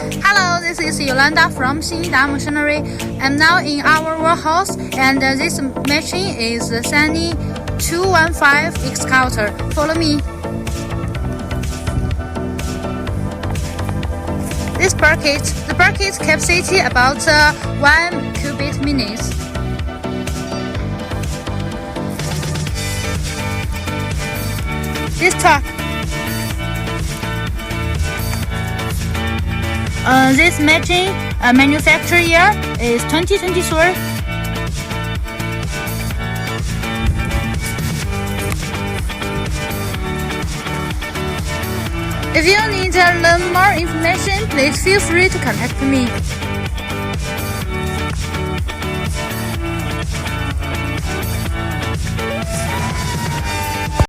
Hello, this is Yolanda from Sany Machinery. I'm now in our warehouse, and this machine is the Sany 215 excavator. Follow me. The bucket capacity about 1 cubic meters. This truck. This machine manufacture year is 2023. If you need to learn more information, please feel free to contact me.